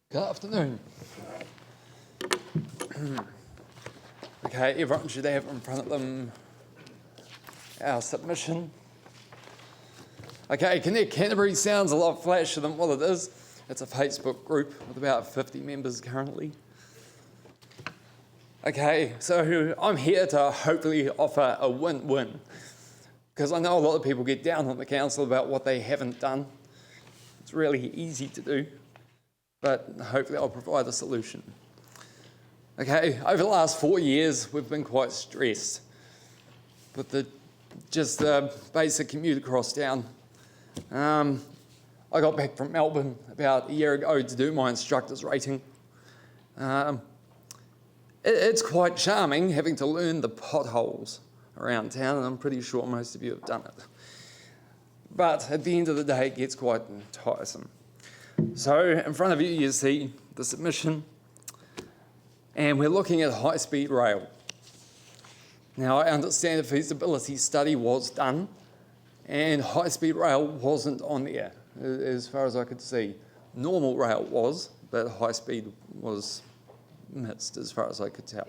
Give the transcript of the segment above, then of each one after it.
Good afternoon. Okay, everyone should have in front of them our submission. Okay, Connect Canterbury sounds a lot flashier than what it is. It's a Facebook group with about 50 members currently. Okay, so I'm here to hopefully offer a win-win, because I know a lot of people get down on the council about what they haven't done. It's really easy to do, but hopefully I'll provide a solution. Okay, over the last 4 years, we've been quite stressed with the basic commute across town. I got back from Melbourne about a year ago to do my instructor's rating. It's quite charming having to learn the potholes around town, and I'm pretty sure most of you have done it. But at the end of the day, it gets quite tiresome. So in front of you, you see the submission, and we're looking at high-speed rail. Now, I understand a feasibility study was done, and high-speed rail wasn't on there, as far as I could see. Normal rail was, but high-speed was missed, as far as I could tell.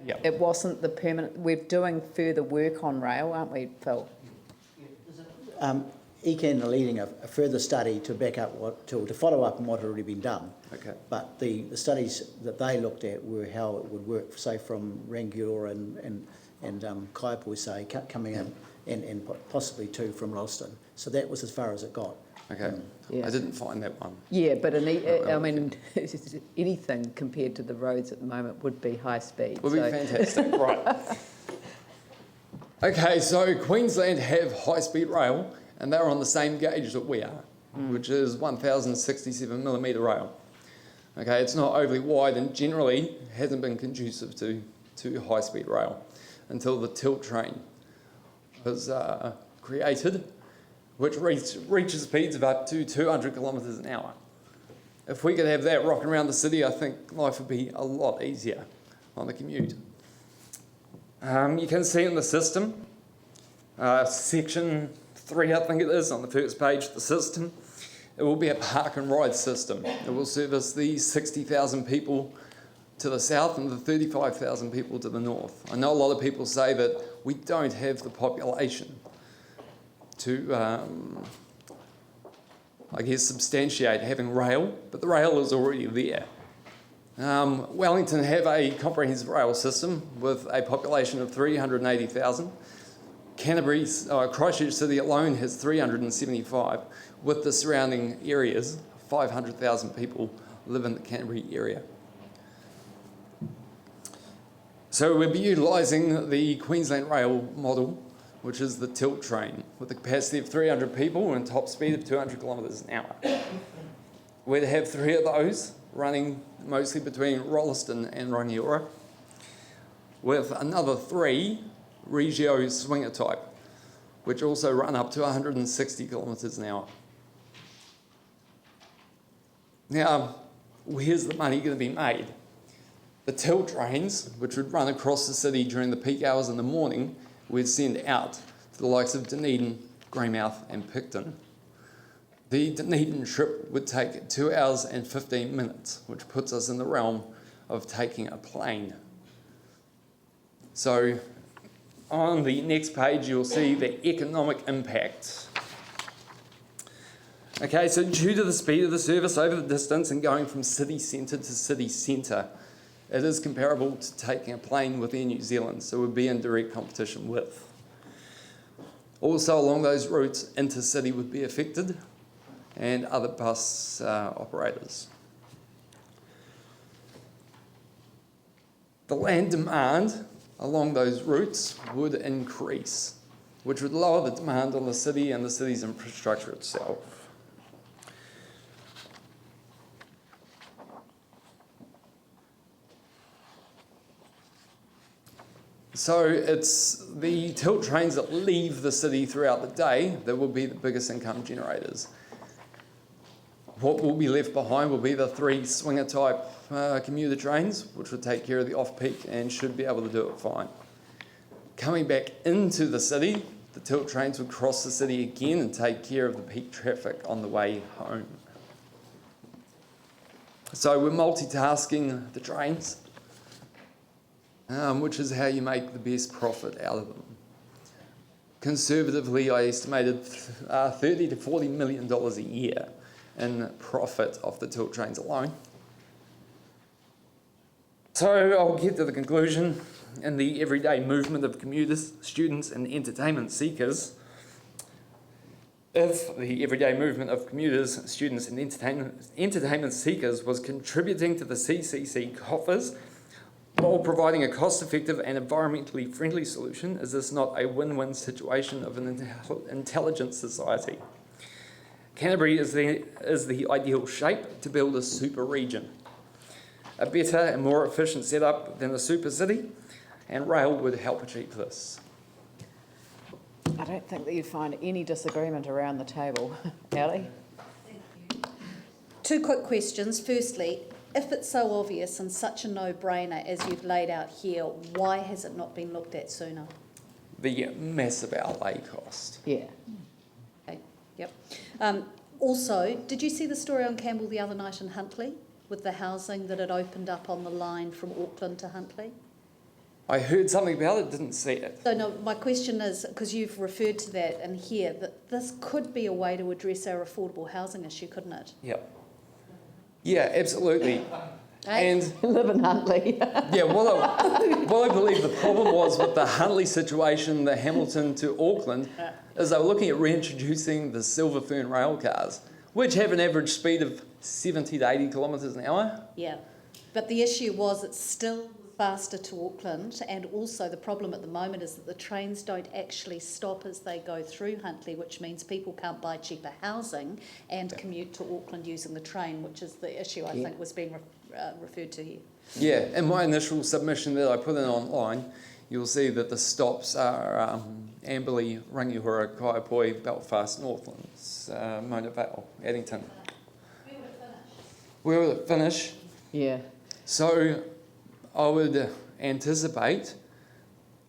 Yep. It wasn't the permanent. We're doing further work on rail, aren't we, Phil? ECAN are leading a further study to back up to follow up on what had already been done. Okay. But the studies that they looked at were how it would work, say from Rangiora and Kaiapoi, say, coming in, and possibly two from Ralston. So that was as far as it got. Okay. Yeah. I didn't find that one. Yeah, but I mean, anything compared to the roads at the moment would be high speed. Would be fantastic, right. Okay, so Queensland have high-speed rail, and they're on the same gauge that we are, which is 1,067 millimetre rail. Okay, it's not overly wide and generally hasn't been conducive to high-speed rail until the tilt train was created, which reaches speeds of up to 200 kilometres an hour. If we could have that rocking around the city, I think life would be a lot easier on the commute. You can see in the system, section 3, I think it is, on the first page of the system, it will be a park and ride system. It will service the 60,000 people to the south and the 35,000 people to the north. I know a lot of people say that we don't have the population to, I guess, substantiate having rail, but the rail is already there. Wellington have a comprehensive rail system with a population of 380,000. Canterbury's Christchurch City alone has 375, with the surrounding areas. 500,000 people live in the Canterbury area. So we'll be utilising the Queensland Rail model, which is the tilt train, with a capacity of 300 people and top speed of 200 kilometres an hour. We'd have 3 of those running mostly between Rolleston and Rangiora, with another 3 Regio swinger type, which also run up to 160 kilometres an hour. Now, where's the money going to be made? The tilt trains, which would run across the city during the peak hours in the morning, we'd send out to the likes of Dunedin, Greymouth and Picton. The Dunedin trip would take 2 hours and 15 minutes, which puts us in the realm of taking a plane. So on the next page, you'll see the economic impact. Okay, so due to the speed of the service over the distance and going from city centre to city centre, it is comparable to taking a plane with Air New Zealand, so we'd be in direct competition with. Also along those routes, intercity would be affected and other bus operators. The land demand along those routes would increase, which would lower the demand on the city and the city's infrastructure itself. So it's the tilt trains that leave the city throughout the day that will be the biggest income generators. What will be left behind will be the 3 swinger type commuter trains, which would take care of the off-peak and should be able to do it fine. Coming back into the city the tilt trains would cross the city again and take care of the peak traffic on the way home. So we're multitasking the trains, which is how you make the best profit out of them. Conservatively, I estimated $30 to $40 million a year in profit off the tilt trains alone. So I'll get to the conclusion. In the everyday movement of commuters, students and entertainment seekers, if the everyday movement of commuters, students and entertainment seekers was contributing to the CCC coffers while providing a cost-effective and environmentally friendly solution, is this not a win-win situation of an intelligent society? Canterbury is the ideal shape to build a super region. A better and more efficient setup than a super city, and rail would help achieve this. I don't think that you'd find any disagreement around the table. Ali? Two quick questions. Firstly, if it's so obvious and such a no-brainer as you've laid out here, why has it not been looked at sooner? The massive outlay cost. Yeah. Okay, yep. Also, did you see the story on Campbell the other night in Huntly with the housing that had opened up on the line from Auckland to Huntly? I heard something about it, didn't see it. So no, my question is, because you've referred to that in here, that this could be a way to address our affordable housing issue, couldn't it? Yep. Yeah, absolutely. And Live in Huntly. yeah, what I believe the problem was with the Huntly situation, the Hamilton to Auckland, is they were looking at reintroducing the Silver Fern rail cars, which have an average speed of 70 to 80 kilometres an hour. Yeah, but the issue was it's still faster to Auckland, and also the problem at the moment is that the trains don't actually stop as they go through Huntly, which means people can't buy cheaper housing and commute to Auckland using the train, which is the issue I think was being referred to here. Yeah, in my initial submission that I put in online, you'll see that the stops are Amberley, Rangiora, Kaiapoi, Belfast, Northlands, Mona Vale, Addington. Where will it finish? Yeah. So I would anticipate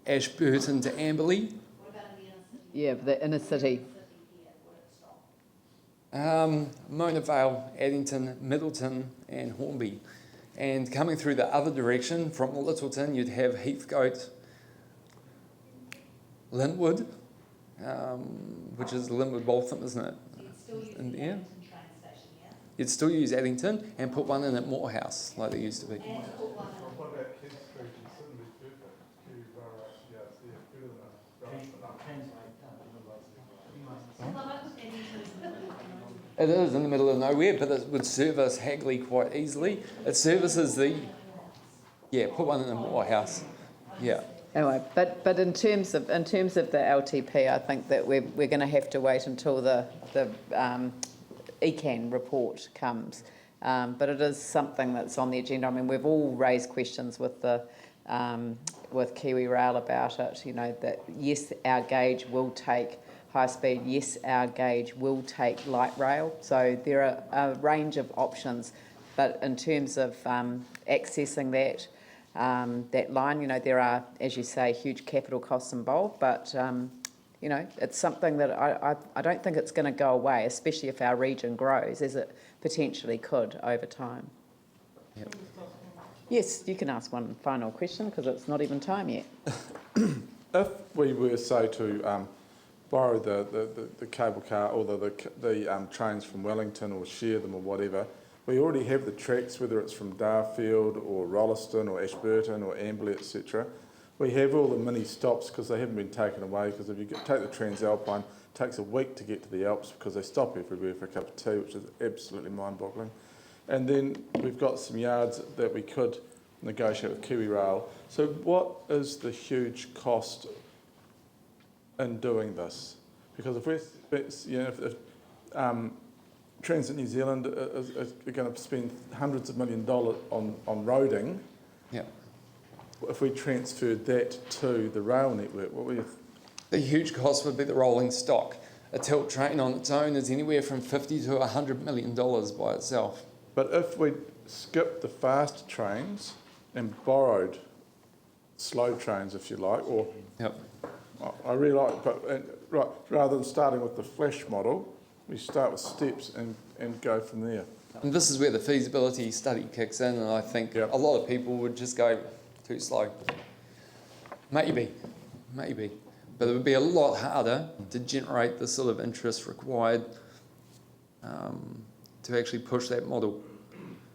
Ashburton to Amberley, Yeah, the inner city. Mona Vale, Addington, Middleton and Hornby. And coming through the other direction from Littleton, you'd have Heathcote, Linwood, which is Linwood Waltham, isn't it? In there. You'd still use Addington and put one in at Morehouse, like they used to be. What about Christchurch and Sydney? It is in the middle of nowhere, but it would service Hagley quite easily. It services the, put one in a Morehouse, yeah. Anyway, but in terms of the LTP, I think that we're going to have to wait until the ECAN report comes. But it is something that's on the agenda. I mean, we've all raised questions with Kiwi Rail about it. You know, that yes, our gauge will take high speed. Yes, our gauge will take light rail. So there are a range of options. But in terms of accessing that line, you know, there are, as you say, huge capital costs involved. But you know, it's something that I don't think it's going to go away, especially if our region grows, as it potentially could over time. Yep. Yes, you can ask one final question because it's not even time yet. If we were, say, to borrow the cable car or the trains from Wellington or share them or whatever, we already have the tracks, whether it's from Darfield or Rolleston or Ashburton or Amberley, etc. We have all the mini stops because they haven't been taken away, because if you take the Transalpine, it takes a week to get to the Alps because they stop everywhere for a cup of tea, which is absolutely mind-boggling. And then we've got some yards that we could negotiate with Kiwi Rail. So what is the huge cost in doing this? Because if Transit New Zealand are going to spend hundreds of $1 million on roading, Yeah. if we transferred that to the rail network, what would The huge cost would be the rolling stock. A tilt train on its own is anywhere from $50 to $100 million by itself. But if we skipped the fast trains and borrowed slow trains, if you like, or Yep. I really like, right, rather than starting with the flash model, we start with steps and go from there. And this is where the feasibility study kicks in, and I think Yep. a lot of people would just go too slow. Maybe. But it would be a lot harder to generate the sort of interest required to actually push that model.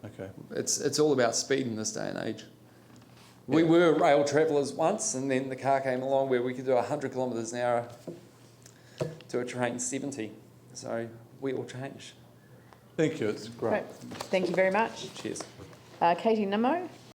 Okay. It's all about speed in this day and age. We were rail travellers once, and then the car came along where we could do 100 kilometres an hour to a train 70. So we all changed. Thank you, it's great. Great. Thank you very much. Cheers. Katie Nimmo?